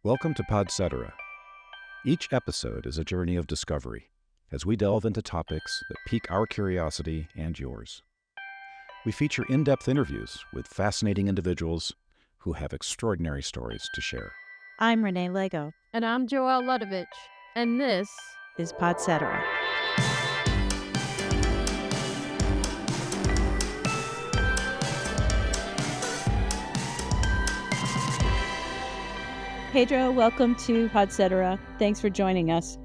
Welcome to Podcetera. Each episode is a journey of discovery as we delve into topics that pique our curiosity and yours. We feature in-depth interviews with fascinating individuals who have extraordinary stories to share. I'm Renee Lego. And I'm Joelle Ludovich. And this is Podcetera. Pedro, welcome to Podcetera. Thanks for joining us.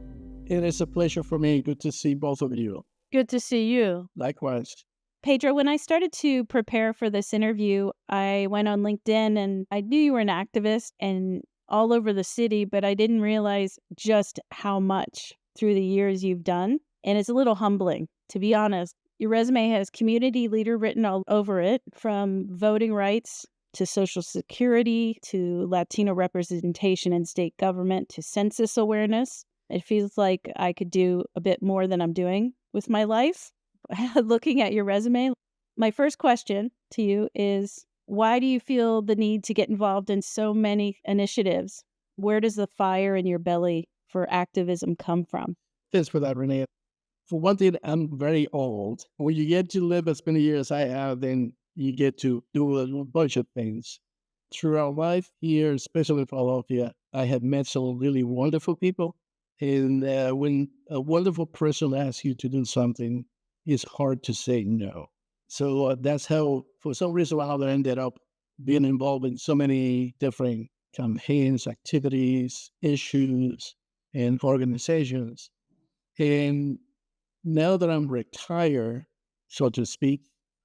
It is a pleasure for me. Good to see both of you. Good to see you. Likewise. Pedro, when I started to prepare for this interview, I went on LinkedIn and I knew you were an activist and all over the city, but I didn't realize just how much through the years you've done. And it's a little humbling, to be honest. Your resume has community leader written all over it, from voting rights to Social Security, to Latino representation in state government, to census awareness. It feels like I could do a bit more than I'm doing with my life. Looking at your resume, my first question to you is, why do you feel the need to get involved in so many initiatives? Where does the fire in your belly for activism come from? Thanks for that, Renee. For one thing, I'm very old. When you get to live as many years as I have, then you get to do a bunch of things. Throughout life here, especially in Philadelphia, I have met some really wonderful people. And when a wonderful person asks you to do something, it's hard to say no. So that's how, for some reason or another, I ended up being involved in so many different campaigns, activities, issues, and organizations. And now that I'm retired, so to speak,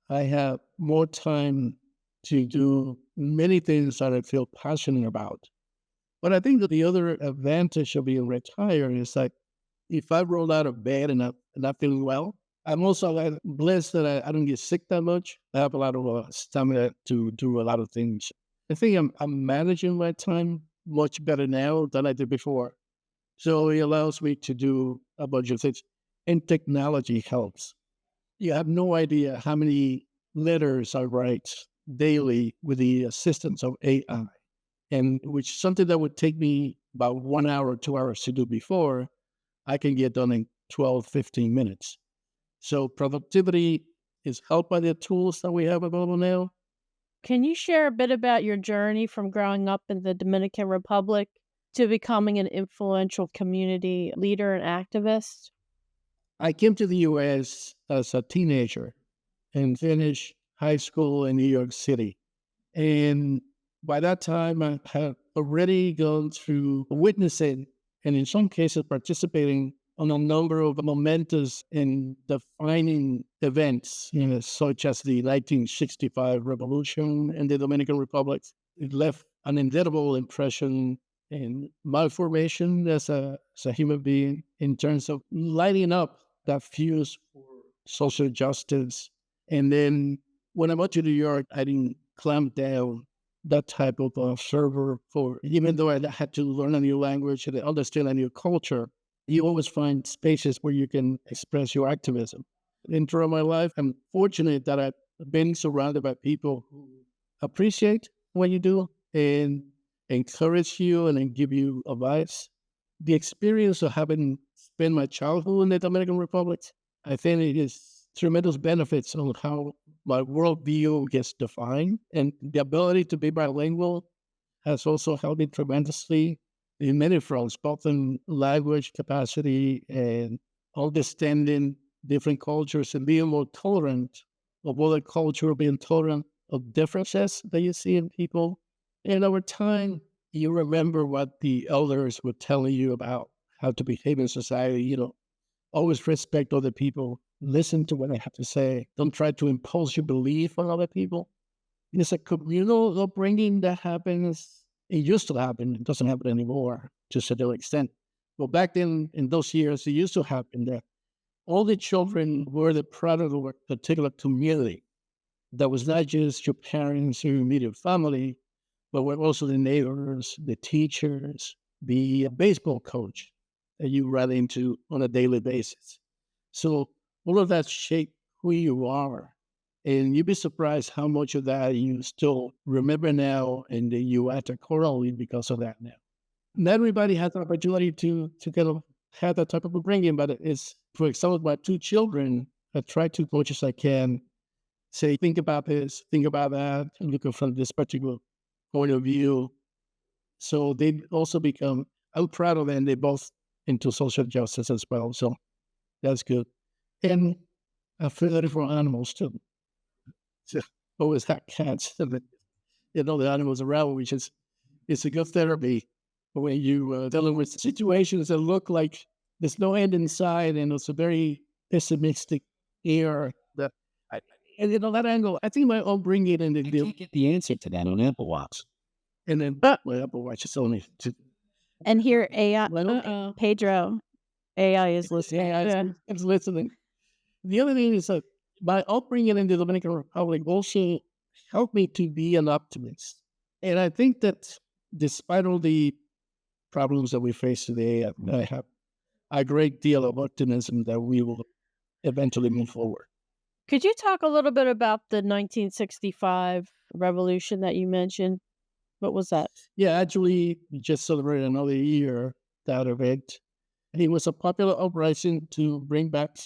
I have more time to do many things that I feel passionate about. But I think that the other advantage of being retired is like, if I roll out of bed and I'm not feeling well, I'm also blessed that I don't get sick that much. I have a lot of stamina to do a lot of things. I think I'm managing my time much better now than I did before. So it allows me to do a bunch of things. And technology helps. You have no idea how many letters I write daily with the assistance of AI, and which something that would take me about 1 hour, 2 hours to do before, I can get done in 12, 15 minutes. So productivity is helped by the tools that we have available now. Can you share a bit about your journey from growing up in the Dominican Republic to becoming an influential community leader and activist? I came to the U.S. as a teenager and finished high school in New York City. And by that time, I had already gone through witnessing and in some cases participating on a number of momentous and defining events, such as the 1965 Revolution in the Dominican Republic. It left an indelible impression in my formation as a human being in terms of lighting up that fuse for social justice. And then when I went to New York, I didn't clamp down that type of fervor for, even though I had to learn a new language and understand a new culture, you always find spaces where you can express your activism. And throughout my life, I'm fortunate that I've been surrounded by people who appreciate what you do and encourage you and then give you advice. The experience of having spent my childhood in the Dominican Republic, I think it is tremendous benefits on how my worldview gets defined. And the ability to be bilingual has also helped me tremendously in many fronts, both in language capacity and understanding different cultures and being more tolerant of other culture, being tolerant of differences that you see in people. And over time, you remember what the elders were telling you about how to behave in society. Always respect other people. Listen to what they have to say. Don't try to impose your belief on other people. It's a communal upbringing that happens. It used to happen. It doesn't happen anymore to a certain extent. But back then, in those years, it used to happen that all the children were the product of a particular community. That was not just your parents or your immediate family, but were also the neighbors, the teachers, the baseball coach that you run into on a daily basis. So all of that shaped who you are. And you'd be surprised how much of that you still remember now and you act accordingly because of that now. Not everybody has the opportunity to kind of have that type of upbringing, but it's, for example, my two children, I try to, as much as I can, say, think about this, think about that, and look from this particular point of view. So they also become, I'm proud of them, they both into social justice as well. So that's good. And I feel that for animals too. So always have cats, and the animals around, which is, it's a good therapy when you dealing with situations that look like there's no end in sight, and it's a very pessimistic air. That, and that angle, I think my own bringing in the can't get the answer to that on Apple Watch. and then my Apple Watch is only And here, AI, Uh-oh. Pedro, AI is listening. it's listening. The other thing is that my upbringing in the Dominican Republic also helped me to be an optimist. And I think that despite all the problems that we face today, I have a great deal of optimism that we will eventually move forward. Could you talk a little bit about the 1965 revolution that you mentioned? What was that? Yeah, actually, we just celebrated another year out of it. It was a popular uprising to bring back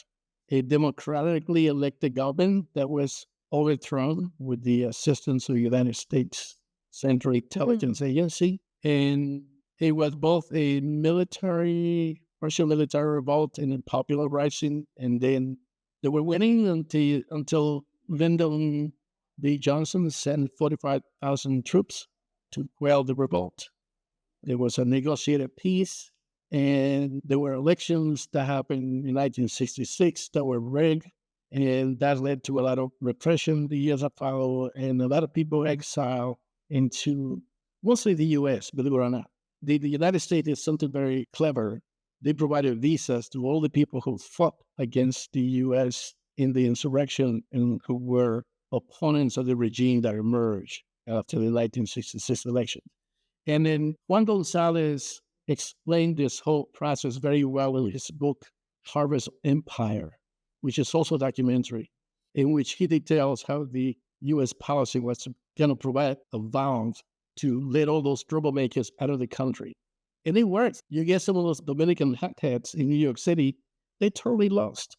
a democratically elected government that was overthrown with the assistance of the United States Central Intelligence Agency. And it was both a partial military revolt and a popular uprising. And then they were winning until Lyndon B. Johnson sent 45,000 troops to quell the revolt. There was a negotiated peace, and there were elections that happened in 1966 that were rigged, and that led to a lot of repression the years that followed, and a lot of people exiled into mostly the U.S., believe it or not. The United States is something very clever. They provided visas to all the people who fought against the U.S. in the insurrection and who were opponents of the regime that emerged after the 1966 election. And then Juan Gonzalez explained this whole process very well in his book, Harvest Empire, which is also a documentary, in which he details how the U.S. policy was going to provide a valve to let all those troublemakers out of the country. And it worked. You get some of those Dominican hotheads in New York City, they totally lost.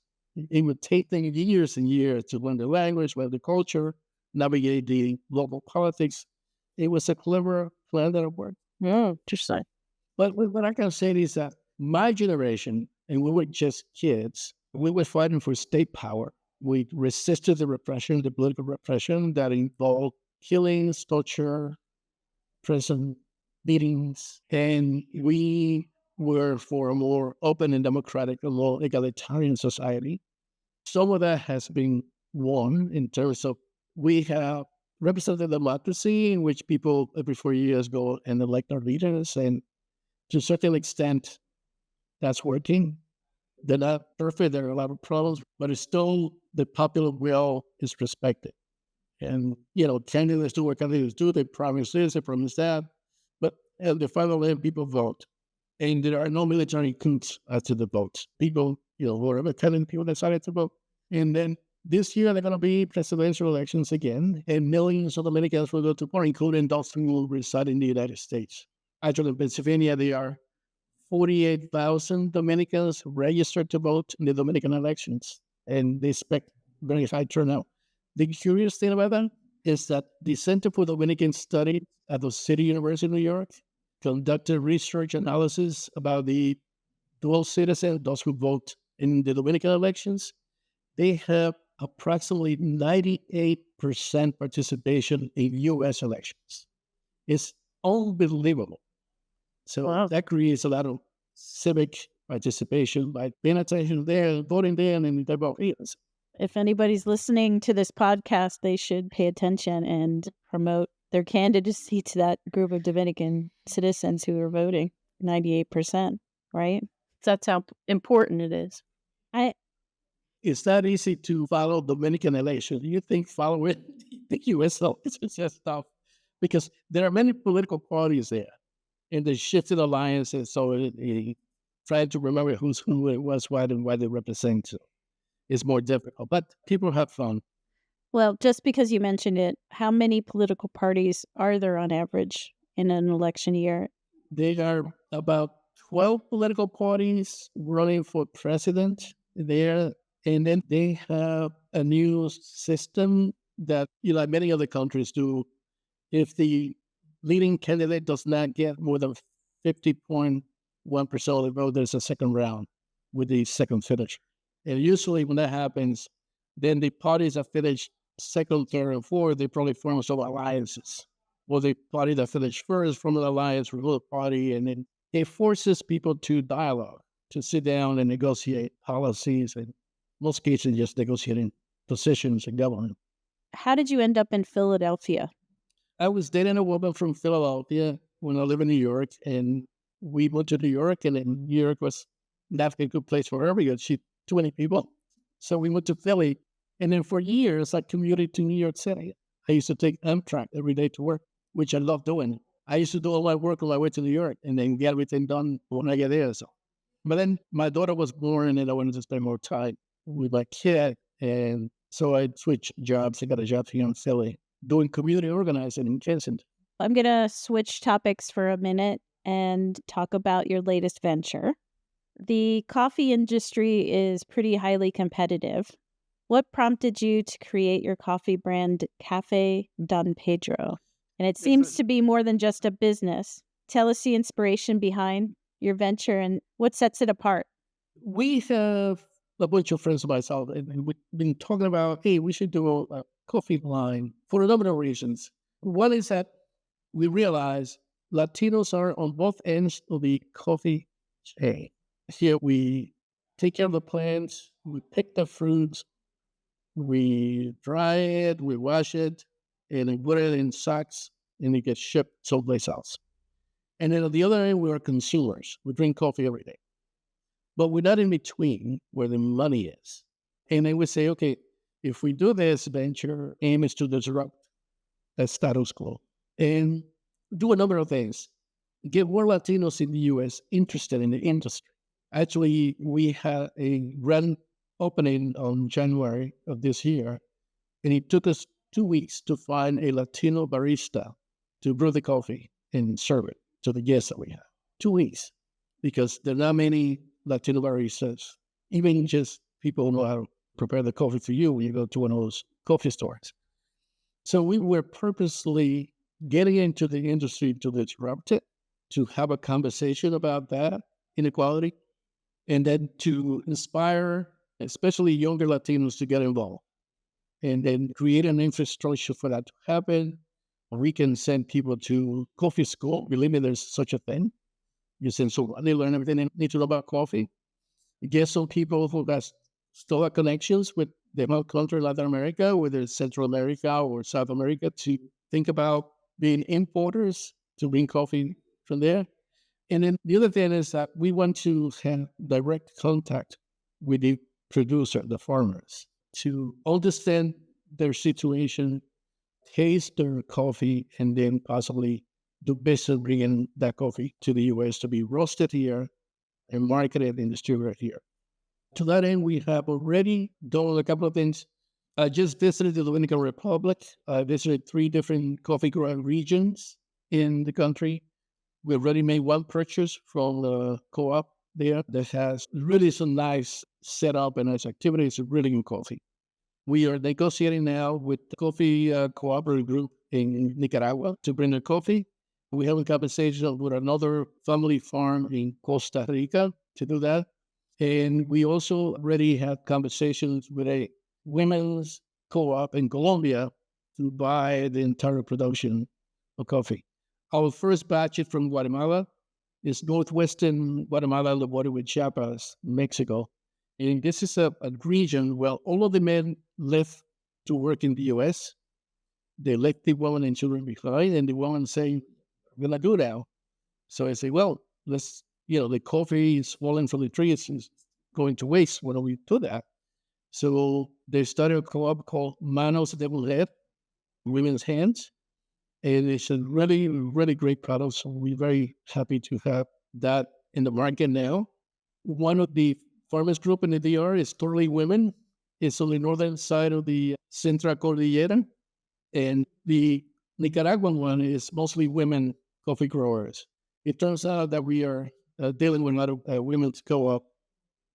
It would take them years and years to learn the language, learn the culture, navigate the local politics. It was a clever plan that worked. Interesting. But what I can say is that my generation, and we were just kids, we were fighting for state power. We resisted the repression, the political repression that involved killings, torture, prison beatings, and we were for a more open and democratic, a more egalitarian society. Some of that has been won in terms of we have representative democracy in which people every 4 years go and elect our leaders, and to a certain extent, that's working. They're not perfect. There are a lot of problems, but it's still the popular will is respected. And, candidates do what candidates do. They promise this, they promise that. But at the final end, people vote. And there are no military coups after the vote. People, whoever telling people decided to vote. And then this year, they're going to be presidential elections again. And millions of Dominicans will go to vote, including those who reside in the United States. Actually, in Pennsylvania, there are 48,000 Dominicans registered to vote in the Dominican elections, and they expect very high turnout. The curious thing about that is that the Center for Dominican Studies at the City University of New York conducted research analysis about the dual citizens, those who vote in the Dominican elections. They have approximately 98% participation in U.S. elections. It's unbelievable. So that creates a lot of civic participation by paying attention there, voting there, and they vote here. If anybody's listening to this podcast, they should pay attention and promote their candidacy to that group of Dominican citizens who are voting, 98%, right? That's how important it is. It's not easy to follow Dominican elections. You think following the U.S. elections is just tough because there are many political parties there. And they shifted alliances, so it tried to remember who's who, it was what, and what they represent. It's more difficult, but people have fun. Well, just because you mentioned it, how many political parties are there on average in an election year? There are about 12 political parties running for president there. And then they have a new system that, like many other countries do. If the leading candidate does not get more than 50.1% of the vote, there's a second round with the second finish. And usually when that happens, then the parties that finish second, third, and fourth, they probably form some alliances. Well, the party that finished first from an alliance with another party, and then it forces people to dialogue, to sit down and negotiate policies, and in most cases, just negotiating positions in government. How did you end up in Philadelphia? I was dating a woman from Philadelphia when I lived in New York, and we went to New York, and then New York was not a good place for her because she 20 people. So we went to Philly, and then for years I commuted to New York City. I used to take Amtrak every day to work, which I love doing. I used to do all my work on my way to New York and then get everything done when I get there. But then my daughter was born, and I wanted to spend more time with my kid, and so I switched jobs. I got a job here in Philly doing community organizing in Kensington. I'm going to switch topics for a minute and talk about your latest venture. The coffee industry is pretty highly competitive. What prompted you to create your coffee brand, Café Don Pedro? And it seems to be more than just a business. Tell us the inspiration behind your venture and what sets it apart. We have a bunch of friends of myself, and we've been talking about, hey, we should do a coffee line for a number of reasons. One is that we realize Latinos are on both ends of the coffee chain. Here we take care of the plants, we pick the fruits, we dry it, we wash it, and we put it in sacks, and it gets shipped someplace else. And then at the other end, we are consumers. We drink coffee every day. But we're not in between where the money is. And then we say, okay, if we do this venture, aim is to disrupt the status quo and do a number of things. Get more Latinos in the U.S. interested in the industry. Actually, we had a grand opening on January of this year, and it took us 2 weeks to find a Latino barista to brew the coffee and serve it to the guests that we have. 2 weeks, because there are not many Latino baristas, even just people who know how to prepare the coffee for you when you go to one of those coffee stores. So we were purposely getting into the industry to disrupt it, to have a conversation about that inequality, and then to inspire, especially younger Latinos, to get involved, and then create an infrastructure for that to happen. We can send people to coffee school. Believe me, there's such a thing. You send someone, they learn everything they need to know about coffee. You get some people who still have connections with the whole country, Latin America, whether it's Central America or South America, to think about being importers to bring coffee from there. And then the other thing is that we want to have direct contact with the producer, the farmers, to understand their situation, taste their coffee, and then possibly do business bringing that coffee to the U.S. to be roasted here and marketed and distributed here. To that end, we have already done a couple of things. I just visited the Dominican Republic. I visited 3 different coffee growing regions in the country. We already made one purchase from the co-op there that has really some nice setup and nice activities, really good coffee. We are negotiating now with the coffee cooperative group in Nicaragua to bring their coffee. We have a conversation with another family farm in Costa Rica to do that. And we also already had conversations with a women's co-op in Colombia to buy the entire production of coffee. Our first batch is from Guatemala. It's northwestern Guatemala, on the border with Chiapas, Mexico. And this is a region where all of the men left to work in the U.S. They left the women and children behind, and the women say, we're going to do now. So I say, well, let's, the coffee is falling from the trees, it's going to waste. Why don't we do that? So they started a co-op called Manos de Mujer, Women's Hands. And it's a really, really great product. So we're very happy to have that in the market now. One of the farmers group in the DR is totally women. It's on the northern side of the Central Cordillera. And the Nicaraguan one is mostly women coffee growers. it turns out that we are dealing with a lot of women to go up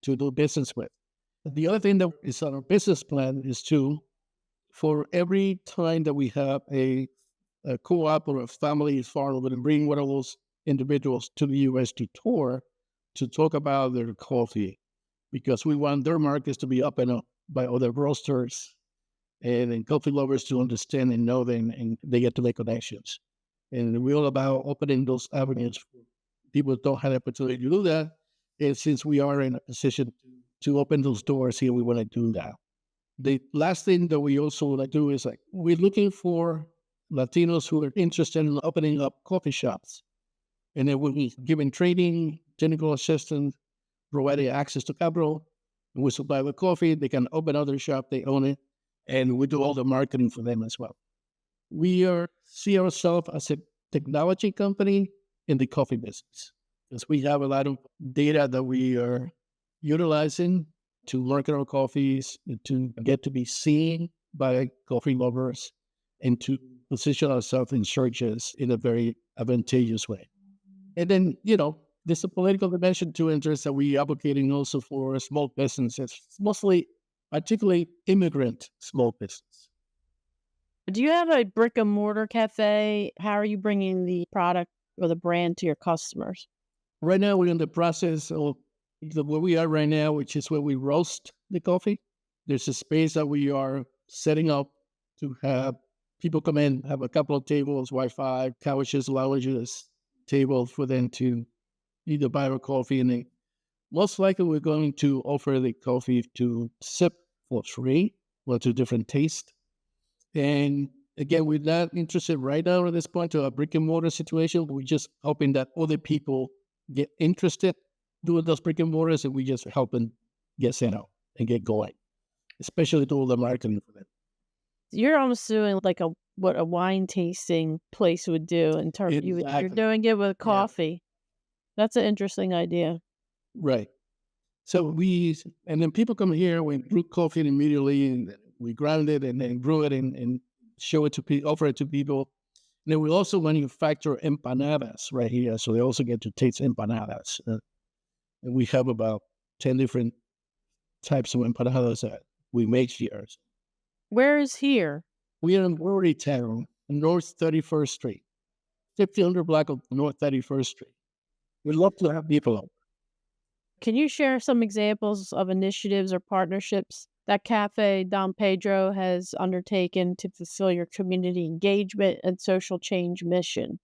to do business with. The other thing that is on our business plan is for every time that we have a co-op or a family farm, we're going to bring one of those individuals to the U.S. to tour to talk about their coffee, because we want their markets to be up and up by other roasters and coffee lovers to understand and know them, and they get to make connections. And we're all about opening those avenues for people who don't have the opportunity to do that. And since we are in a position to open those doors here, we want to do that. The last thing that we also want to do is we're looking for Latinos who are interested in opening up coffee shops. And then we'll be giving training, technical assistance, providing access to capital. And we supply the coffee. They can open other shop, they own it, and we do all the marketing for them as well. We see ourselves as a technology company in the coffee business, because we have a lot of data that we are utilizing to market our coffees, to get to be seen by coffee lovers, and to position ourselves in searches in a very advantageous way. And then, there's a political dimension to interest that we're advocating also for small businesses, mostly, particularly immigrant small business. Do you have a brick and mortar cafe? How are you bringing the product or the brand to your customers? Right now, we're in the process of where we are right now, which is where we roast the coffee. There's a space that we are setting up to have people come in, have a couple of tables, Wi-Fi, couches, lounges, tables for them to either buy our coffee. And then most likely we're going to offer the coffee to sip for free, to different tastes. And again, we're not interested right now at this point to a brick and mortar situation. We're just hoping that other people get interested doing those brick and mortars, and we just help them get set up and get going, especially do all the marketing for them. You're almost doing like what a wine tasting place would do in terms of you're doing it with coffee. Yeah. That's an interesting idea. Right. So and then people come here, we brew coffee immediately, and we grind it and then brew it and show it to people, offer it to people. And then we also manufacture empanadas right here, so they also get to taste empanadas. And we have about 10 different types of empanadas that we make here. Where is here? We are in Germantown, North 31st Street, 1500 block of North 31st Street. We'd love to have people over. Can you share some examples of initiatives or partnerships that Café Don Pedro has undertaken to fulfill your community engagement and social change mission?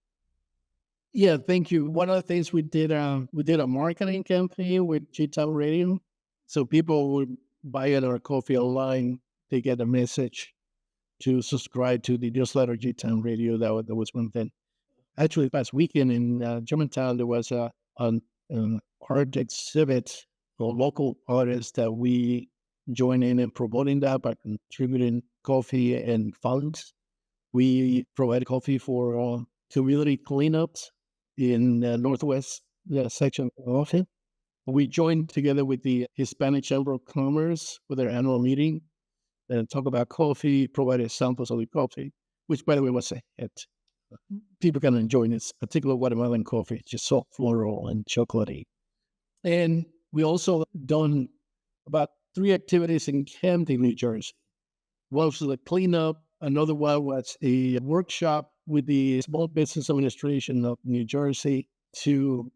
Yeah, thank you. One of the things we did a marketing campaign with G-Town Radio. So people would buy our coffee online. They get a message to subscribe to the newsletter G-Town Radio. That was one thing. Actually, last weekend in Germantown, there was an art exhibit for local artists that we join in promoting that by contributing coffee and funds. We provide coffee for community cleanups in Northwest section of Austin. We joined together with the Hispanic Chamber of Commerce for their annual meeting and talk about coffee, provided samples of the coffee, which, by the way, was a hit. People can enjoy this particular Guatemalan coffee. It's just so floral and chocolatey. And we also done about 3 activities in Camden, New Jersey. One was the cleanup. Another one was a workshop with the Small Business Administration of New Jersey to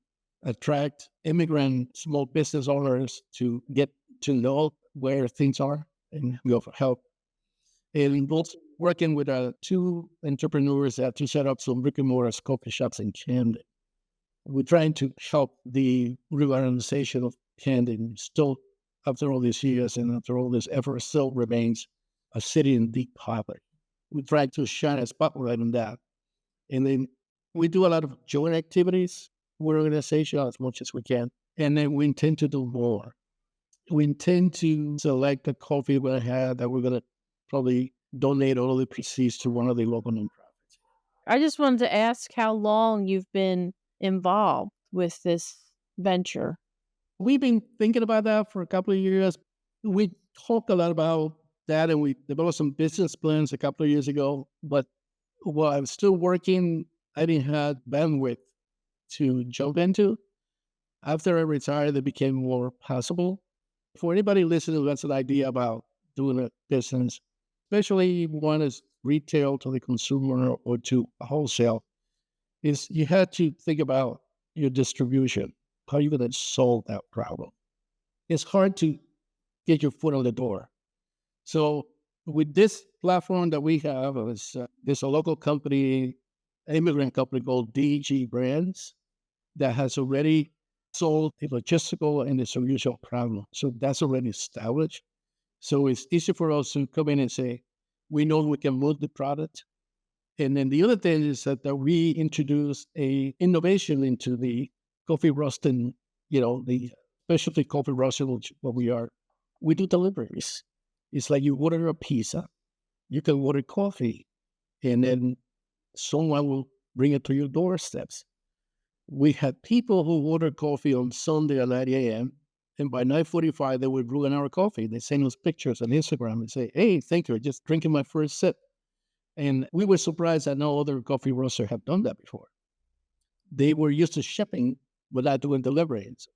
attract immigrant small business owners to get to know where things are, and we offer help. And also working with 2 entrepreneurs to set up some brick and mortar coffee shops in Camden. We're trying to help the revitalization of Camden. Still, after all these years and after all this effort, still remains a city in deep poverty. We try to shine a spotlight on that. And then we do a lot of joint activities with organization as much as we can. And then we intend to do more. We intend to select the coffee we're going to have that we're going to probably donate all the proceeds to one of the local nonprofits. I just wanted to ask how long you've been involved with this venture. We've been thinking about that for a couple of years. We talked a lot about that, and we developed some business plans a couple of years ago. But while I was still working, I didn't have bandwidth to jump into. After I retired, they became more possible. For anybody listening who has an idea about doing a business, especially one is retail to the consumer or to wholesale, is you had to think about your distribution. How are you going to solve that problem? It's hard to get your foot on the door. So with this platform that we have, there's a local company, immigrant company called DG Brands that has already solved the logistical and distribution problem. So that's already established. So it's easy for us to come in and say, we know we can move the product. And then the other thing is that we introduced a innovation into the coffee roasting, the specialty coffee roasting, which what we are. We do deliveries. It's like you order a pizza, you can order coffee, and then someone will bring it to your doorsteps. We had people who order coffee on Sunday at 9 a.m., and by 9:45, they would brew an hour coffee. They send us pictures on Instagram and say, hey, thank you, just drinking my first sip. And we were surprised that no other coffee roaster have done that before. They were used to shipping without doing deliveries.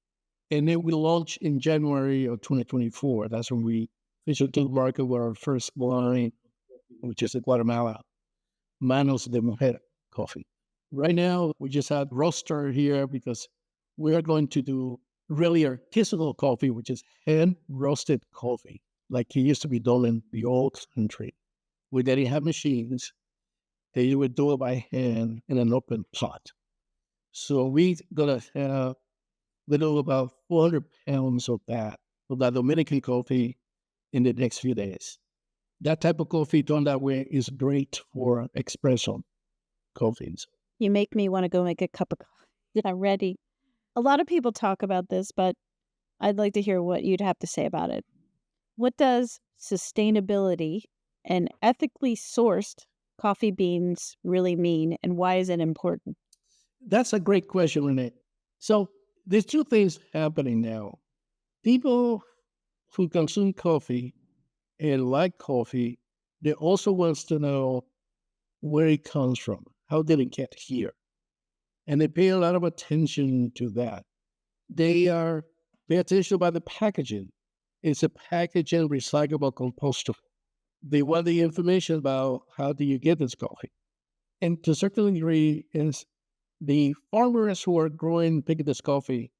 And then we launched in January of 2024. That's when we officially to the market with our first line, which is in Guatemala, Manos de Mujer coffee. Right now, we just had roaster here because we are going to do really artisanal coffee, which is hand-roasted coffee, like it used to be done in the old country. We didn't have machines. They would do it by hand in an open pot. So we're going to have little about 400 pounds of that Dominican coffee in the next few days. That type of coffee done that way is great for espresso coffees. You make me want to go make a cup of coffee. I'm ready. A lot of people talk about this, but I'd like to hear what you'd have to say about it. What does sustainability and ethically sourced coffee beans really mean, and why is it important? That's a great question, Renee. So there's two things happening now. People who consume coffee and like coffee, they also wants to know where it comes from. How did it get here? And they pay a lot of attention to that. They pay attention about the packaging. It's a packaging recyclable compostable. They want the information about how do you get this coffee. And to a certain degree, is the farmers who are picking this coffee,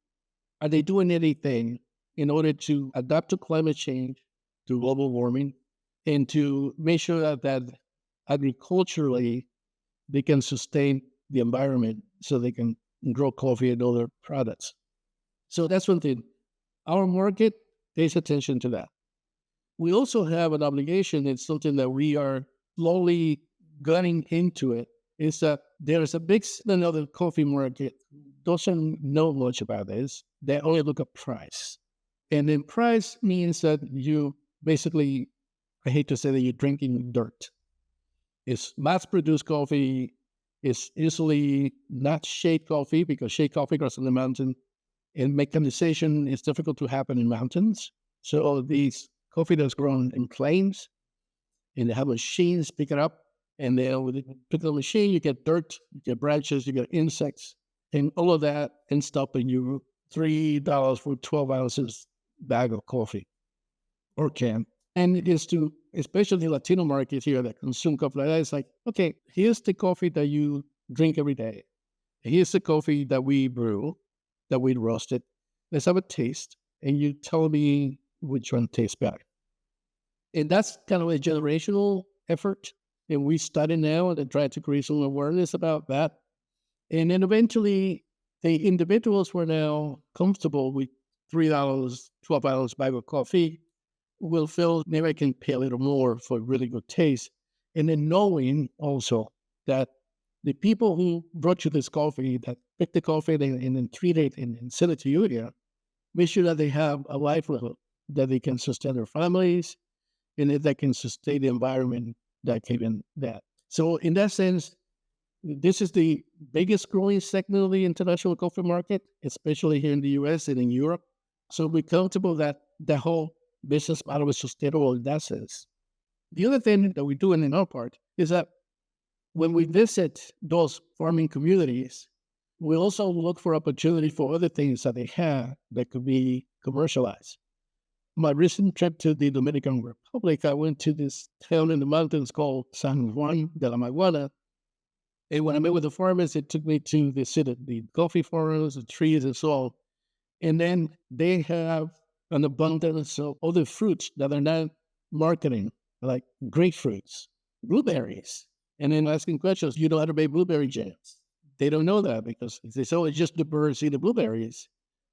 are they doing anything in order to adapt to climate change, to global warming, and to make sure that agriculturally they can sustain the environment so they can grow coffee and other products? So that's one thing. Our market pays attention to that. We also have an obligation. It's something that we are slowly gunning into it. Is that there is a big segment of the coffee market doesn't know much about this. They only look at price. And then price means that you basically, I hate to say that you're drinking dirt. It's mass-produced coffee. It's easily not shade coffee because shade coffee grows in the mountain. And mechanization is difficult to happen in mountains. So these coffee that's grown in plains, and they have machines pick it up. And then with the pick-up machine, you get dirt, you get branches, you get insects, and all of that ends up in you $3 for 12 ounces bag of coffee or can. And it is to, especially Latino markets here that consume coffee like that, it's like, okay, here's the coffee that you drink every day. Here's the coffee that we brew, that we roasted. Let's have a taste, and you tell me which one tastes better. And that's kind of a generational effort. And we started now and try to create some awareness about that. And then eventually, the individuals were now comfortable with $3, 12 ounce bag of coffee. Will feel maybe I can pay a little more for really good taste. And then knowing also that the people who brought you this coffee, that picked the coffee and then treat it and sell it to you here, make sure that they have a livelihood, that they can sustain their families, and that they can sustain the environment that came in that. So in that sense, this is the biggest growing segment of the international coffee market, especially here in the US and in Europe. So we're comfortable that the whole business model is sustainable in that sense. The other thing that we're doing in our part is that when we visit those farming communities, We also look for opportunity for other things that they have that could be commercialized. My recent trip to the Dominican Republic, I went to this town in the mountains called San Juan de la Maguana. And when I met with the farmers, it took me to the coffee farms, the trees, and so on. And then they have an abundance of other fruits that are not marketing, like grapefruits, blueberries. And then asking questions, you know how to make blueberry jams? They don't know that because they say, oh, it's just the birds eat the blueberries.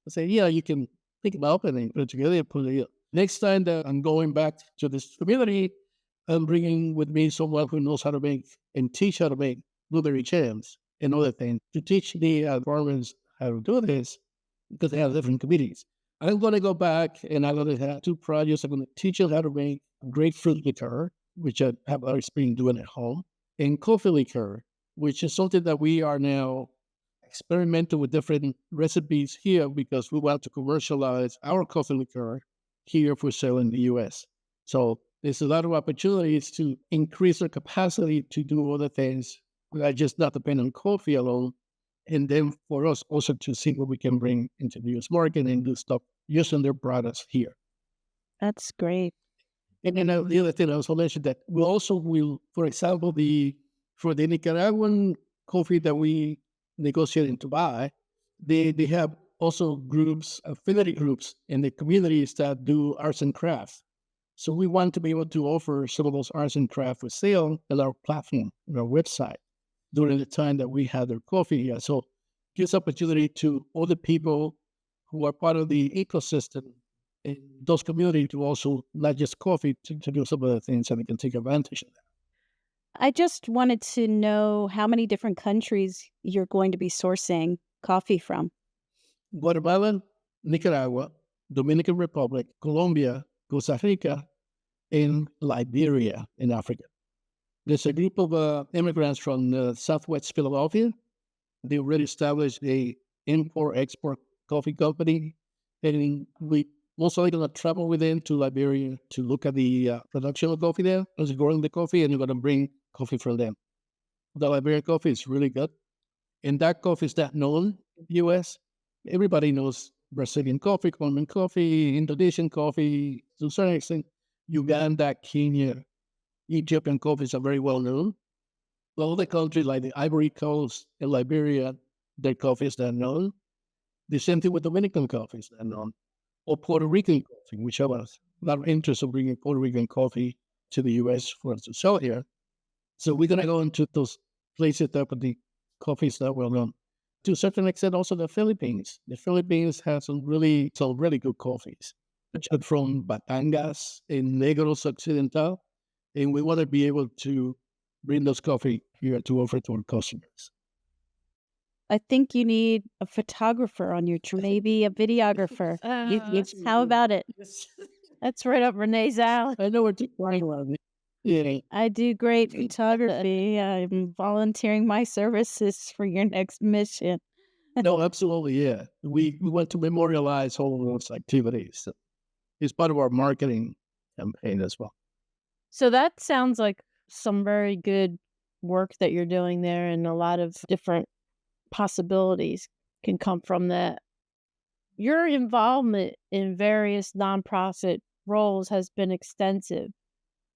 I say, yeah, you can pick them up and then put it together and put it. Next time that I'm going back to this community, I'm bringing with me someone who knows how to make and teach how to make blueberry jams and other things to teach the farmers how to do this because they have different communities. I'm going to go back and I'm going to have 2 projects. I'm going to teach them how to make grapefruit liqueur, which I have already been doing at home, and coffee liqueur, which is something that we are now experimenting with different recipes here because we want to commercialize our coffee liqueur here for sale in the U.S. So there's a lot of opportunities to increase our capacity to do other things that just not depend on coffee alone. And then for us also to see what we can bring into the U.S. market and do stuff using their products here. That's great. And then the other thing I also mentioned that we also will, for example, for the Nicaraguan coffee that we negotiating to buy, they have also groups, affinity groups in the communities that do arts and crafts. So we want to be able to offer some of those arts and crafts for sale at our platform, on our website, during the time that we have their coffee here. So gives opportunity to other people who are part of the ecosystem in those communities to also, not just coffee, to do some other things and they can take advantage of that. I just wanted to know how many different countries you're going to be sourcing coffee from. Guatemala, Nicaragua, Dominican Republic, Colombia, Costa Rica, and Liberia in Africa. There's a group of immigrants from Southwest Philadelphia. They already established a import-export coffee company, and we most likely going to travel with them to Liberia to look at the production of coffee there, as growing the coffee, and we're going to bring coffee from them. The Liberian coffee is really good, and that coffee is not known in the U.S. Everybody knows Brazilian coffee, Colombian coffee, Indonesian coffee, to a certain extent, Uganda, Kenya, Ethiopian coffees are very well known. Well, other countries like the Ivory Coast and Liberia, their coffees are known. The same thing with Dominican coffees are known. Or Puerto Rican coffee, which have a lot of interest in bringing Puerto Rican coffee to the U.S. for us to sell here. So we're going to go into those places that are the coffees that are well known. To a certain extent, also the Philippines. The Philippines has some really good coffees, which are from Batangas and Negros Occidental. And we want to be able to bring those coffee here to offer to our customers. I think you need a photographer on your trip, maybe a videographer. How about it? That's right up Renee's alley. I know we're too quiet about it. Yeah. I do great photography. I'm volunteering my services for your next mission. No, absolutely, yeah. We want to memorialize all of those activities. It's part of our marketing campaign as well. So that sounds like some very good work that you're doing there, and a lot of different possibilities can come from that. Your involvement in various nonprofit roles has been extensive.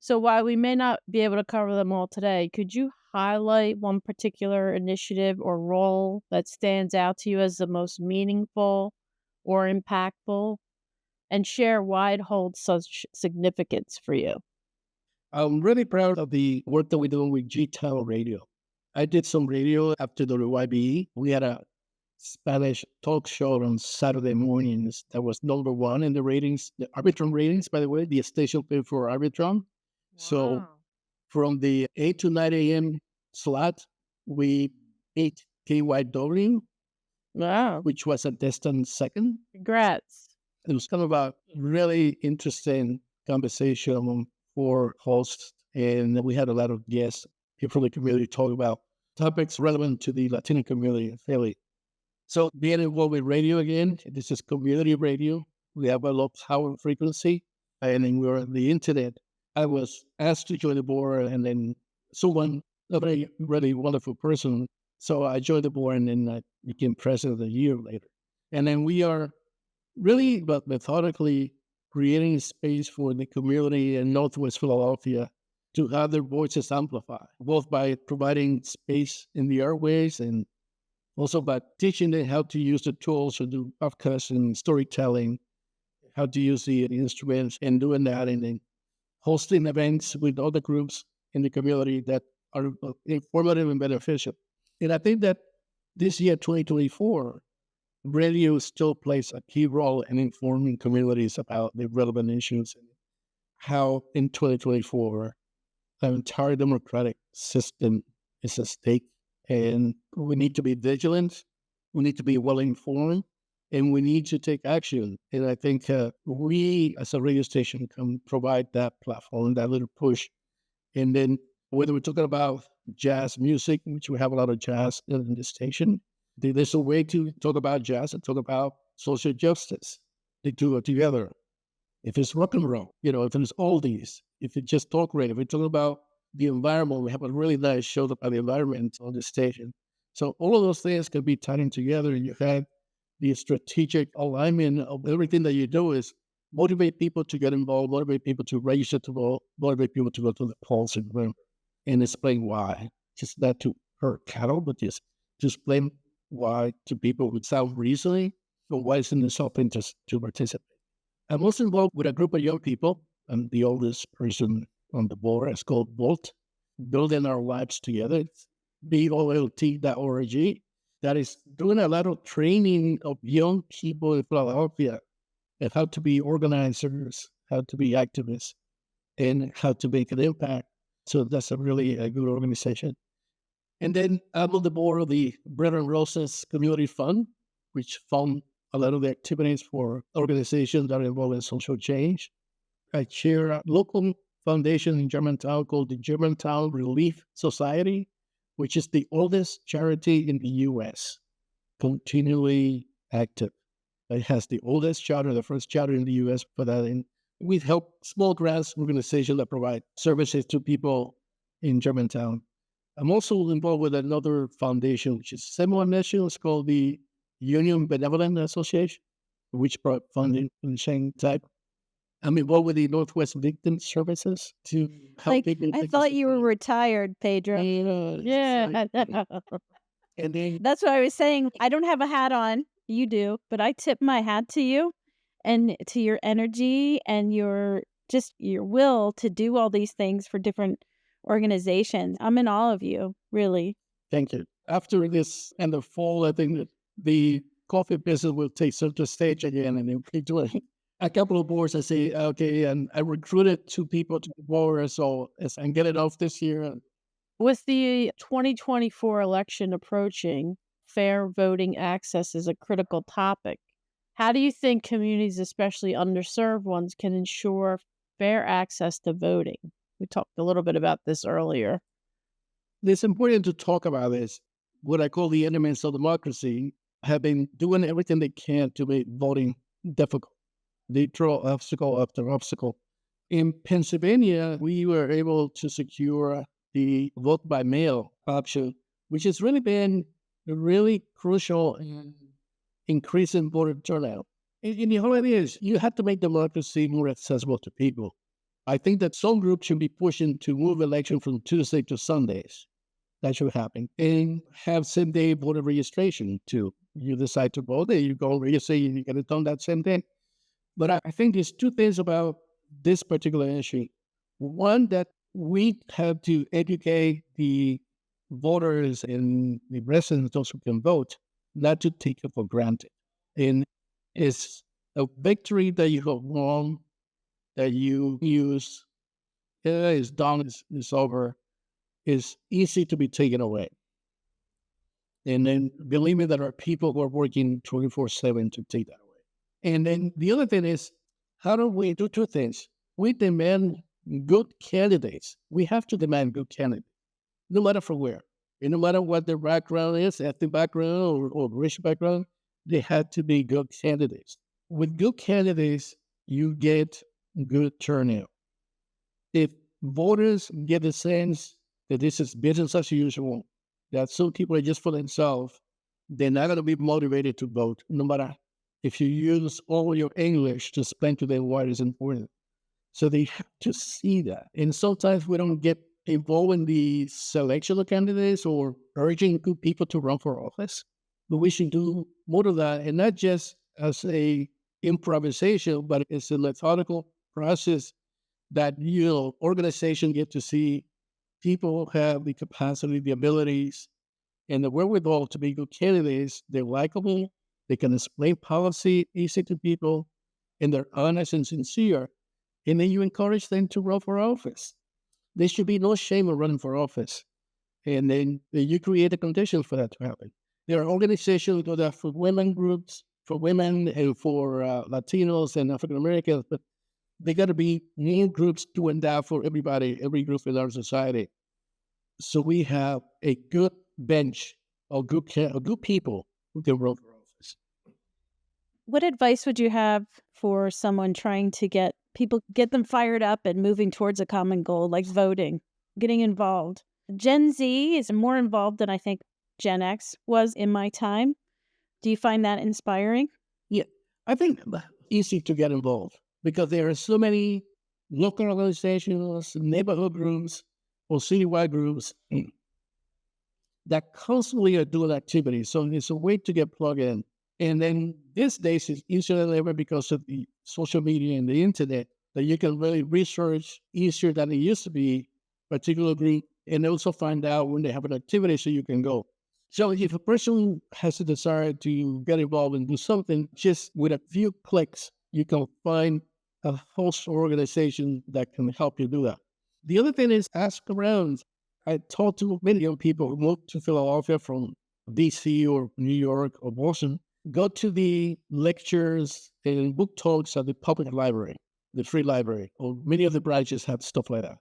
So while we may not be able to cover them all today, could you highlight one particular initiative or role that stands out to you as the most meaningful or impactful, and share why it holds such significance for you? I'm really proud of the work that we're doing with G-Town Radio. I did some radio after the WYBE. We had a Spanish talk show on Saturday mornings that was number 1 in the ratings, the Arbitron ratings, by the way, the station paid for Arbitron. So from the 8 to 9 a.m. slot, we beat KYW, Wow. which was a distant second. Congrats. It was kind of a really interesting conversation for hosts, and we had a lot of guests here from the community talking about topics relevant to the Latino community in Philly. So being involved with radio again, this is community radio. We have a low power frequency, and then we're on the internet. I was asked to join the board, and then someone, a very really wonderful person, So I joined the board, and then I became president a year later. And then we are really, but methodically, creating space for the community in Northwest Philadelphia to have their voices amplified, both by providing space in the airways and also by teaching them how to use the tools to do podcasts and storytelling, how to use the instruments, and doing that, and then hosting events with other groups in the community that are informative and beneficial. And I think that this year, 2024, radio still plays a key role in informing communities about the relevant issues and how in 2024, the entire democratic system is at stake. And we need to be vigilant, we need to be well-informed, and we need to take action. And I think we, as a radio station, can provide that platform, that little push. And then whether we're talking about jazz music, which we have a lot of jazz in the station, there's a way to talk about jazz and talk about social justice. They two are together. If it's rock and roll, if it's oldies, if it's just talk radio, if we're talking about the environment, we have a really nice show about the environment on the station. So all of those things can be tied in together, and you have the strategic alignment of everything that you do is motivate people to get involved, motivate people to register to vote, motivate people to go to the polls and explain why. Just not to hurt cattle, but just to explain why to people without reasoning, or why it's in their self-interest to participate. I'm also involved with a group of young people. I'm the oldest person on the board. It's called VOLT, Building Our Lives Together. It's BOLT.org. That is doing a lot of training of young people in Philadelphia and how to be organizers, how to be activists, and how to make an impact. So that's a really good organization. And then I'm on the board of the Bread and Roses Community Fund, which fund a lot of the activities for organizations that are involved in social change. I chair a local foundation in Germantown called the Germantown Relief Society, which is the oldest charity in the U.S., continually active. It has the oldest charter, the first charter in the U.S. for that. And we've helped small grants organizations that provide services to people in Germantown. I'm also involved with another foundation, which is semi-national. It's called the Union Benevolent Association, which brought funding in the same type. I'm involved with the Northwest Victim Services to help people. I thought you were retired, Pedro. Yeah. And then That's what I was saying. I don't have a hat on. You do. But I tip my hat to you and to your energy and your will to do all these things for different organizations. I'm in awe of you, really. thank you. After this and the fall, I think that the coffee business will take center stage again, and they'll be doing a couple of boards. I say, okay, and I recruited 2 people to the board, so and get it off this year. With the 2024 election approaching, fair voting access is a critical topic. How do you think communities, especially underserved ones, can ensure fair access to voting? We talked a little bit about this earlier. It's important to talk about this. What I call the enemies of democracy have been doing everything they can to make voting difficult. They throw obstacle after obstacle. In Pennsylvania, we were able to secure the vote by mail option, which has really been really crucial in increasing voter turnout. And the whole idea is you have to make democracy more accessible to people. I think that some groups should be pushing to move election from Tuesday to Sundays. That should happen. And have same-day voter registration, too. You decide to vote, and you go register, and you get it done that same day. But I think there's 2 things about this particular issue. One, that we have to educate the voters and the residents, those who can vote, not to take it for granted. And it's a victory that you have won, that you use, is done, is over, is easy to be taken away. And then believe me, there are people who are working 24/7 to take that away. And then the other thing is, how do we do 2 things? We demand good candidates. We have to demand good candidates, no matter from where. And no matter what their background is, ethnic background or racial background, they have to be good candidates. With good candidates, you get good turnout. If voters get the sense that this is business as usual, that some people are just for themselves. They're not going to be motivated to vote, no matter if you use all your English to explain to them why it's important. So they have to see that. And sometimes we don't get involved in the selection of candidates or urging good people to run for office. But we should do more of that, and not just as a improvisation, but it's a methodical process that, organization get to see people have the capacity, the abilities, and the wherewithal to be good candidates. They're likable, they can explain policy easy to people, and they're honest and sincere. And then you encourage them to run for office. There should be no shame in running for office. And then you create the conditions for that to happen. There are organizations that are for women groups, for women and for Latinos and African Americans, but they got to be new groups doing that for everybody, every group in our society. So we have a good bench of good people who can run for office. What advice would you have for someone trying to get them fired up and moving towards a common goal, like voting, getting involved? Gen Z is more involved than I think Gen X was in my time. Do you find that inspiring? Yeah, I think it's easy to get involved because there are so many local organizations, neighborhood groups, or citywide groups that constantly are doing activities. So it's a way to get plugged in. And then these days it's easier than ever because of the social media and the internet that you can really research easier than it used to be, particular group, and also find out when they have an activity so you can go. So if a person has a desire to get involved and do something, just with a few clicks, you can find a host organization that can help you do that. The other thing is ask around. I talked to many young people who moved to Philadelphia from DC or New York or Boston. Go to the lectures and book talks at the public library, the free library, or many of the branches have stuff like that.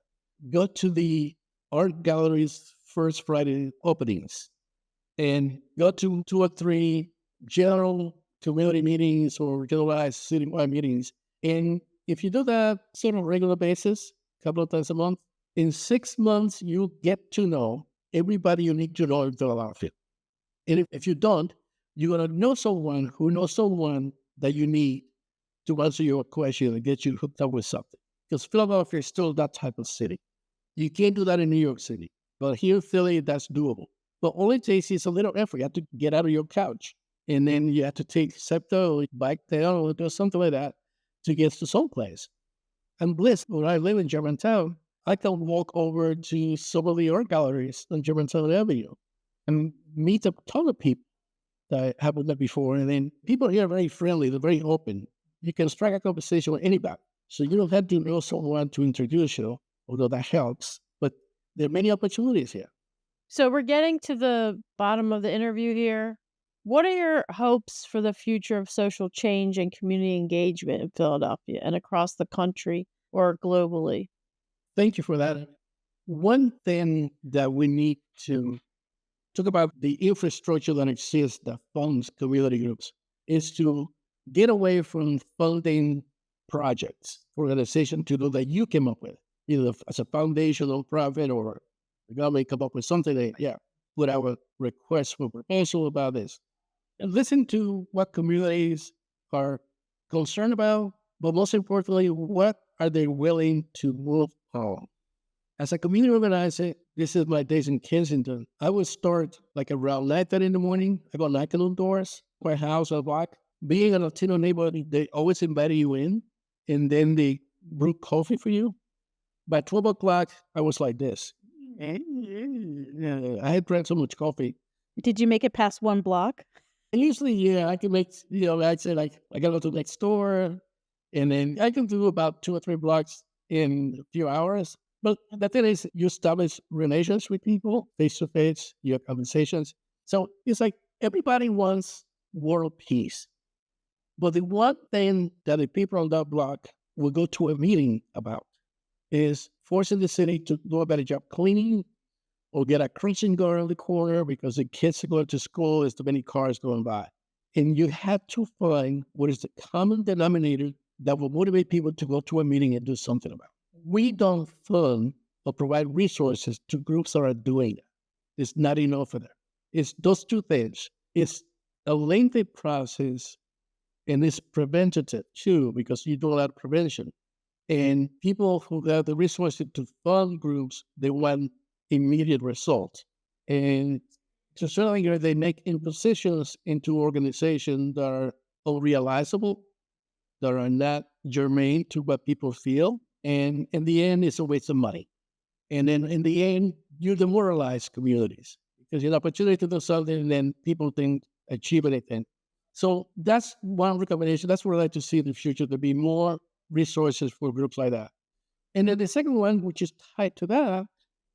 Go to the art galleries' first Friday openings and go to 2 or 3 general community meetings or generalized citywide meetings. And if you do that on a regular basis, a couple of times a month, in 6 months, you get to know everybody you need to know in Philadelphia. And if you don't, you're going to know someone who knows someone that you need to answer your question and get you hooked up with something. Because Philadelphia is still that type of city. You can't do that in New York City. But here in Philly, that's doable. But all it takes is a little effort. You have to get out of your couch. And then you have to take SEPTA or bike there or do something like that to get to someplace. I'm blessed. When I live in Germantown, I can walk over to some of the art galleries on Germantown Avenue and meet a ton of people that I haven't met before. And then people here are very friendly. They're very open. You can strike a conversation with anybody. So you don't have to know someone to introduce you, although that helps. But there are many opportunities here. So we're getting to the bottom of the interview here. What are your hopes for the future of social change and community engagement in Philadelphia and across the country or globally? Thank you for that. One thing that we need to talk about the infrastructure that exists that funds community groups is to get away from funding projects, organizations to do that you came up with, either as a foundation or profit or the government come up with something that, put our request for proposal about this. And listen to what communities are concerned about, but most importantly, what are they willing to move on? As a community organizer, this is my days in Kensington. I would start like around 9:30 in the morning. I go knocking on doors, my house, I walk. Being a Latino neighborhood, they always invite you in, and then they brew coffee for you. By 12 o'clock, I was like this. I had drank so much coffee. Did you make it past 1 block? And usually, I can make, I'd say like, I gotta go to the next door, and then I can do about 2 or 3 blocks in a few hours. But the thing is, you establish relations with people face to face, you have conversations. So it's like everybody wants world peace. But the one thing that the people on that block will go to a meeting about is forcing the city to do a better job cleaning or get a crossing guard on the corner because the kids are going to school, there's too many cars going by. And you have to find what is the common denominator that will motivate people to go to a meeting and do something about it. We don't fund or provide resources to groups that are doing that. is not enough for them. It's those two things. It's a lengthy process and it's preventative too, because you do a lot of prevention. And people who have the resources to fund groups, they want immediate results. And to a certain degree, they make impositions into organizations that are unrealizable, that are not germane to what people feel. And in the end, it's a waste of money. And then in the end, you demoralize communities because you have an opportunity to do something and then people think achieve anything. So that's one recommendation. That's what I'd like to see in the future, to be more resources for groups like that. And then the second one, which is tied to that,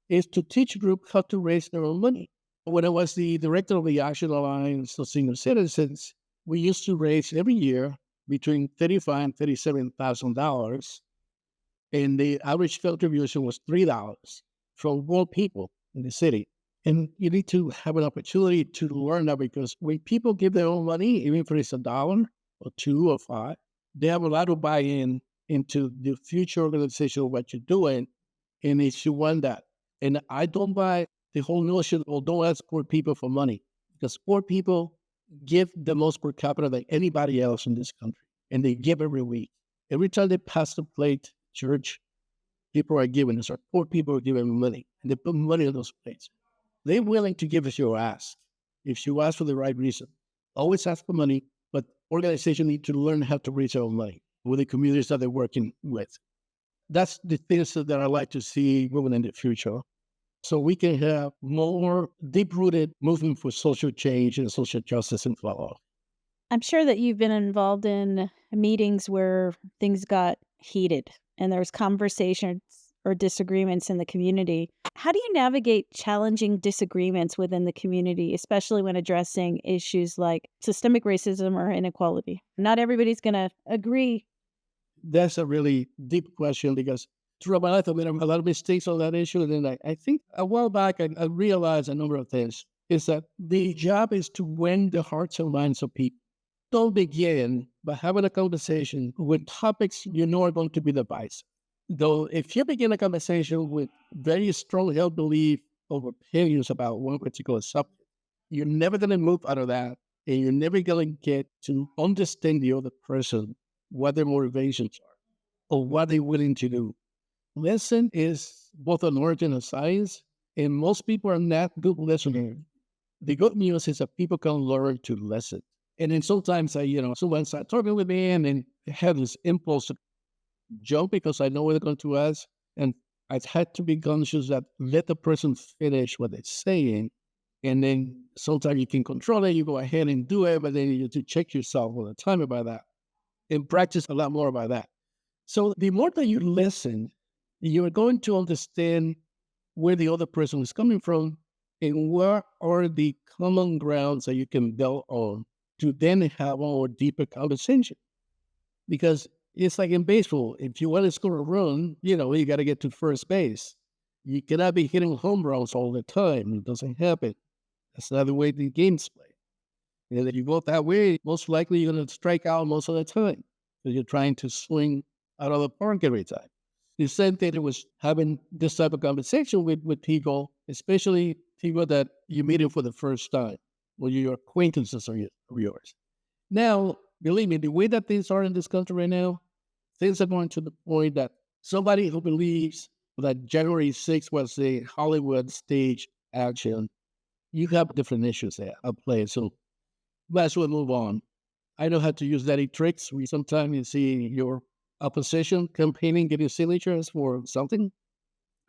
is to teach groups how to raise their own money. When I was the director of the Action Alliance of Senior Citizens, we used to raise every year between $35,000 and $37,000, and the average contribution was $3 from all people in the city. And you need to have an opportunity to learn that, because when people give their own money, even if it's $1 or $2 or $5, they have a lot of buy-in into the future organization of what you're doing, and if you want that. And I don't buy the whole notion, or don't ask poor people for money, because poor people give the most per capita than anybody else in this country, and they give every week. Every time they pass the plate, church, people are giving us, or poor people are giving money, and they put money on those plates. They're willing to give us your ask if you ask for the right reason. Always ask for money, but organizations need to learn how to raise their own money with the communities that they're working with. That's the things that I like to see moving in the future, so we can have more deep-rooted movement for social change and social justice and law. I'm sure that you've been involved in meetings where things got heated and there was conversations or disagreements in the community. How do you navigate challenging disagreements within the community, especially when addressing issues like systemic racism or inequality? Not everybody's going to agree. That's a really deep question, because throughout my life, I've made a lot of mistakes on that issue. And then I think a while back, I realized a number of things. Is that the job is to win the hearts and minds of people. Don't begin by having a conversation with topics you know are going to be divisive. Though if you begin a conversation with very strong held belief or opinions about one particular subject, you're never going to move out of that, and you're never going to get to understand the other person, what their motivations are, or what they're willing to do. Listen is both an art and a science, and most people are not good listeners. The good news is that people can learn to listen. And then sometimes someone starts talking with me and then have this impulse to jump because I know what they're going to ask. And I've had to be conscious that let the person finish what they're saying. And then sometimes you can control it, you go ahead and do it, but then you have to check yourself all the time about that and practice a lot more about that. So the more that you listen, you're going to understand where the other person is coming from and where are the common grounds that you can build on to then have a more deeper conversation. Because it's like in baseball, if you want to score a run, you got to get to first base. You cannot be hitting home runs all the time. It doesn't happen. That's not the way the game's played. And if you go that way, most likely you're going to strike out most of the time because you're trying to swing out of the park every time. The same thing was having this type of conversation with people, especially people that you meet for the first time, or your acquaintances are yours. Now, believe me, the way that things are in this country right now, things are going to the point that somebody who believes that January 6th was a Hollywood stage action, you have different issues there at play. So might as well move on. I know how to use dirty tricks. Sometimes you see your opposition campaigning, getting signatures for something.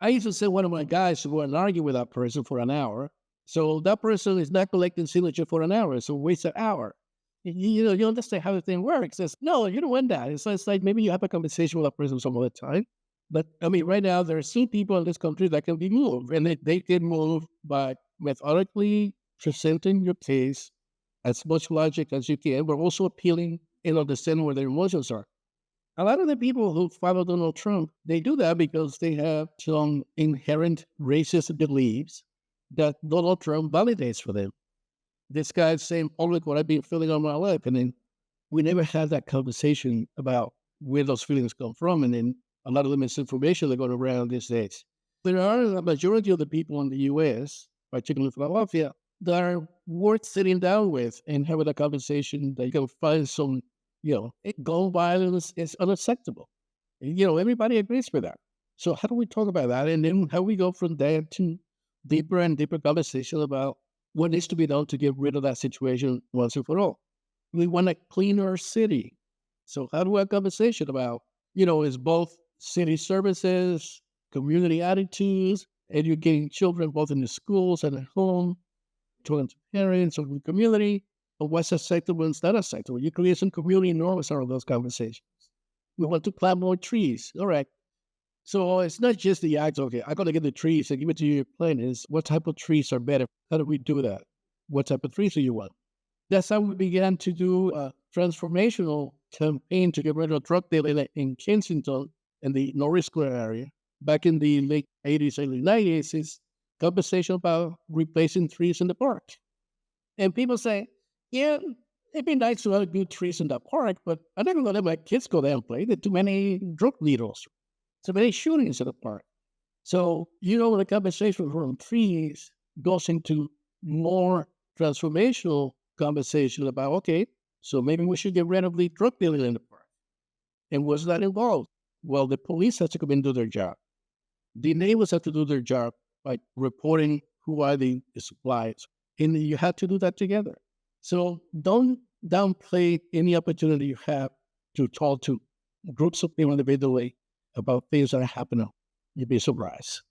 I used to send one of my guys to go and argue with that person for an hour. So that person is not collecting signature for an hour, so waste an hour. You understand how the thing works. It's, no, you don't want that. It's like maybe you have a conversation with that person some other time. But I mean, right now, there are still people in this country that can be moved, and they can move by methodically presenting your case as much logic as you can, but also appealing and understanding where their emotions are. A lot of the people who follow Donald Trump, they do that because they have some inherent racist beliefs that Donald Trump validates for them. This guy's saying public what I've been feeling all my life, and then we never had that conversation about where those feelings come from, and then a lot of the misinformation that goes around these days. There are a majority of the people in the U.S. particularly Philadelphia, that are worth sitting down with and having a conversation that you can find some, gun violence is unacceptable. Everybody agrees with that. So how do we talk about that? And then how we go from there to deeper and deeper conversation about what needs to be done to get rid of that situation once and for all. We want a cleaner city. So how do we have a conversation about, is both city services, community attitudes, educating children both in the schools and at home, talking to parents or the community, or what's acceptable and not acceptable. You create some community norms out of those conversations. We want to plant more trees. All right. So it's not just the act, okay, I got to get the trees and give it to your plan. Is what type of trees are better? How do we do that? What type of trees do you want? That's how we began to do a transformational campaign to get rid of drug dealing in Kensington and the Norris Square area. Back in the late 80s, early 90s, is conversation about replacing trees in the park. And people say, yeah, it'd be nice to have good trees in the park, but I'm not going to let my kids go there and play. There are too many drug needles, too many shootings in the park. So, the conversation from trees goes into more transformational conversation about, okay, so maybe we should get rid of the drug dealing in the park. And what's that involved? Well, the police have to come and do their job. The neighbors have to do their job by reporting who are the suppliers. And you have to do that together. So don't downplay any opportunity you have to talk to groups of people individually about things that are happening. You'd be surprised.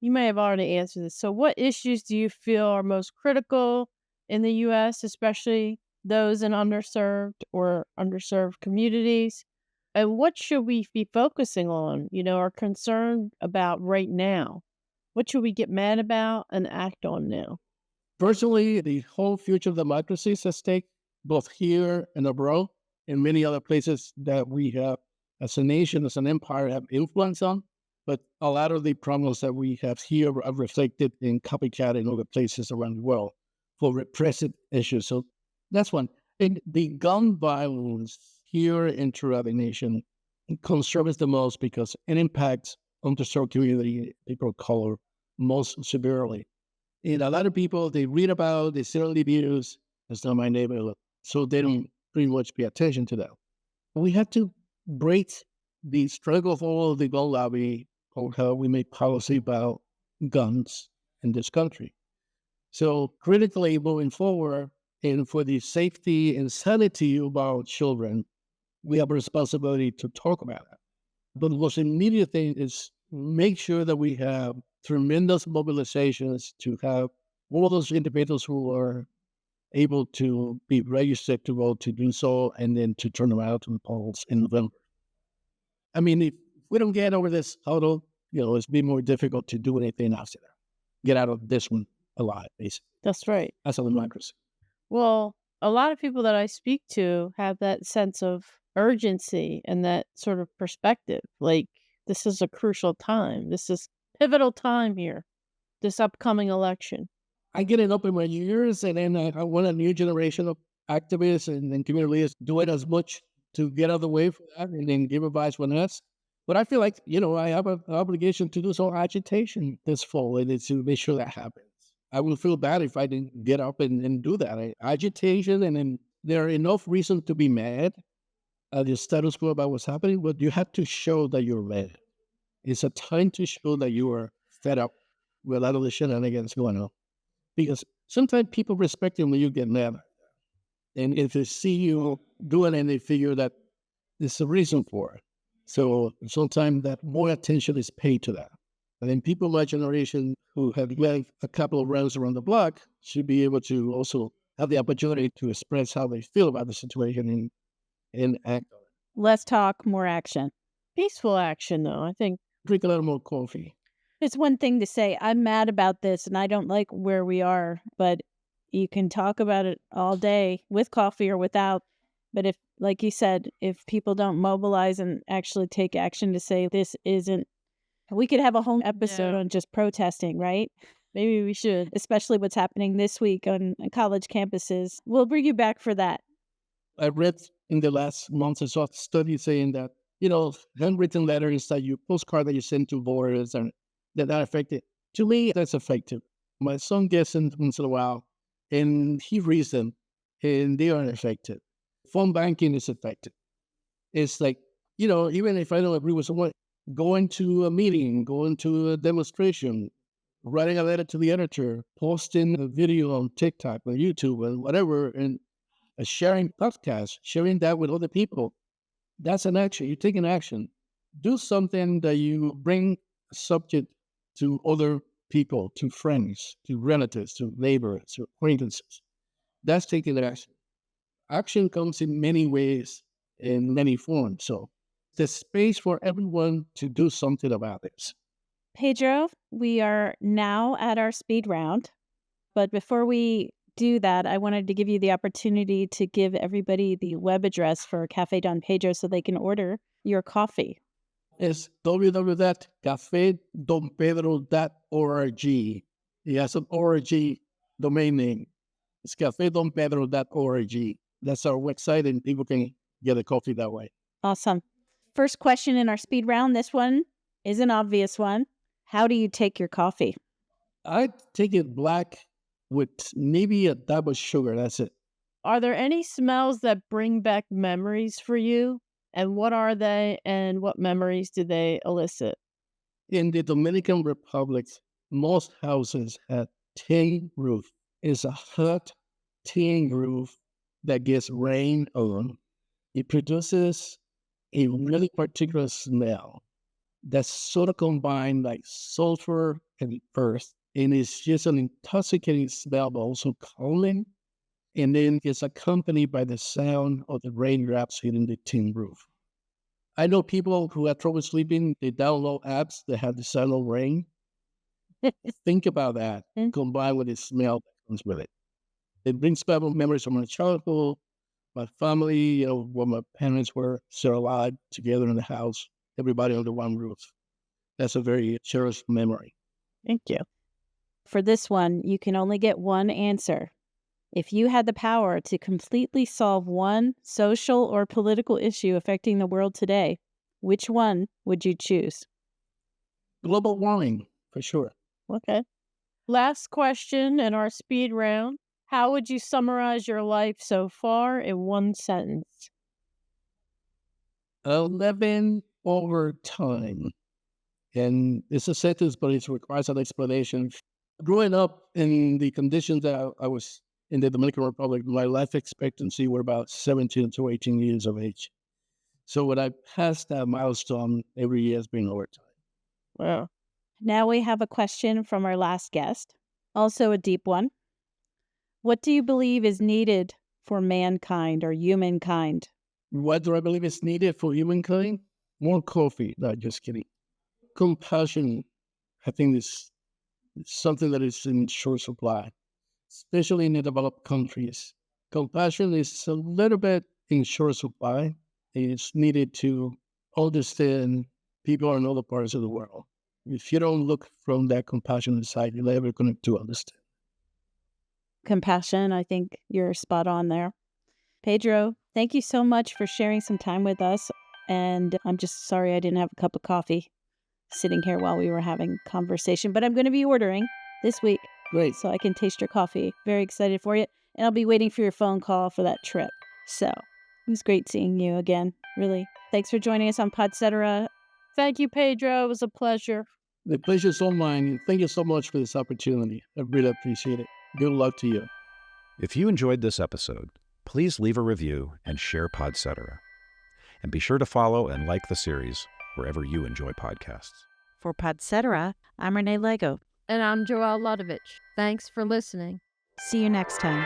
You may have already answered this. So what issues do you feel are most critical in the U.S., especially those in underserved or underserved communities? And what should we be focusing on, or concerned about right now? What should we get mad about and act on now? Personally, the whole future of democracy is at stake, both here and abroad, and many other places that we have, as a nation, as an empire, have influence on. But a lot of the problems that we have here are reflected in copycat in other places around the world for repressive issues. So that's one. And the gun violence here and throughout the nation concerns the most because it impacts underserved community, people of color, most severely. And a lot of people, they read about, they see on the news, that's not my neighborhood, so they don't pretty much pay attention to that. We have to break the struggle of all the gun lobby on how we make policy about guns in this country. So critically moving forward, and for the safety and sanity of our children, we have a responsibility to talk about it. But the most immediate thing is make sure that we have tremendous mobilizations to have all those individuals who are able to be registered to vote to do so, and then to turn them out to the polls in November. I mean, if we don't get over this hurdle, it's been more difficult to do anything after that. Get out of this one alive, basically. That's right. That's a democracy. Well, a lot of people that I speak to have that sense of urgency and that sort of perspective. Like, this is a crucial time. This is pivotal time here, this upcoming election. I get it up in my years, and then I want a new generation of activists and community leaders do it as much to get out of the way for that and then give advice when asked. But I feel like, I have an obligation to do some agitation this fall and to make sure that happens. I will feel bad if I didn't get up and do that. Agitation, and then there are enough reasons to be mad at the status quo about what's happening, but you have to show that you're mad. It's a time to show that you are fed up with a lot of the shenanigans going on. Because sometimes people respect you when you get mad. And if they see you doing it, and they figure that there's a reason for it. So sometimes that more attention is paid to that. And then people my generation who have led a couple of rounds around the block should be able to also have the opportunity to express how they feel about the situation and act on it. Less talk, more action. Peaceful action, though, I think. Drink a little more coffee. It's one thing to say, I'm mad about this and I don't like where we are, but you can talk about it all day with coffee or without. But if, like you said, if people don't mobilize and actually take action to say this isn't, we could have a whole episode on just protesting, right? Maybe we should. Especially what's happening this week on college campuses. We'll bring you back for that. I read in the last months or so a study saying that, handwritten letters that postcard that you send to voters and that are effective. To me, that's effective. My son gets in once in a while, and he reads them, and they aren't affected. Phone banking is affected. It's like, even if I don't agree with someone, going to a meeting, going to a demonstration, writing a letter to the editor, posting a video on TikTok or YouTube or whatever, and sharing podcasts, sharing that with other people. That's an action. You take an action. Do something that you bring a subject to other people, to friends, to relatives, to neighbors, to acquaintances. That's taking action. Action comes in many ways, in many forms. So there's space for everyone to do something about this. Pedro, we are now at our speed round. But before we do that, I wanted to give you the opportunity to give everybody the web address for Café Don Pedro so they can order your coffee. It's www.cafedonpedro.org. It has an org domain name. It's cafedonpedro.org. That's our website, and people can get a coffee that way. Awesome. First question in our speed round. This one is an obvious one. How do you take your coffee? I take it black with maybe a dab of sugar. That's it. Are there any smells that bring back memories for you? And what are they, and what memories do they elicit? In the Dominican Republic, most houses have tin roof. It's a hot tin roof that gets rain on. It produces a really particular smell that's sort of combined like sulfur and earth. And it's just an intoxicating smell, but also calming. And then it's accompanied by the sound of the raindrops hitting the tin roof. I know people who have trouble sleeping, they download apps that have the sound of rain. Think about that, combined with the smell that comes with it. It brings back memories from my childhood, my family, when my parents were still alive, together in the house, everybody under one roof. That's a very cherished memory. Thank you. For this one, you can only get one answer. If you had the power to completely solve one social or political issue affecting the world today, which one would you choose? Global warming, for sure. Okay. Last question in our speed round. How would you summarize your life so far in one sentence? 11 over time. And it's a sentence, but it requires an explanation. Growing up in the conditions that I was in the Dominican Republic, my life expectancy were about 17 to 18 years of age. So when I passed that milestone, every year has been over time. Wow. Now we have a question from our last guest, also a deep one. What do you believe is needed for mankind or humankind? What do I believe is needed for humankind? More coffee. No, just kidding. Compassion, I think, is something that is in short supply, especially in the developed countries. Compassion is a little bit in short supply. It's needed to understand people in other parts of the world. If you don't look from that compassionate side, you're never going to understand. Compassion, I think you're spot on there. Pedro, thank you so much for sharing some time with us. And I'm just sorry I didn't have a cup of coffee sitting here while we were having conversation. But I'm going to be ordering this week. Great. So I can taste your coffee. Very excited for you. And I'll be waiting for your phone call for that trip. So it was great seeing you again. Really. Thanks for joining us on Podcetera. Thank you, Pedro. It was a pleasure. The pleasure's all mine. And thank you so much for this opportunity. I really appreciate it. Good luck to you. If you enjoyed this episode, please leave a review and share Podcetera. And be sure to follow and like the series wherever you enjoy podcasts. For Podcetera, I'm Renee Lego. And I'm Joelle Ludovich. Thanks for listening. See you next time.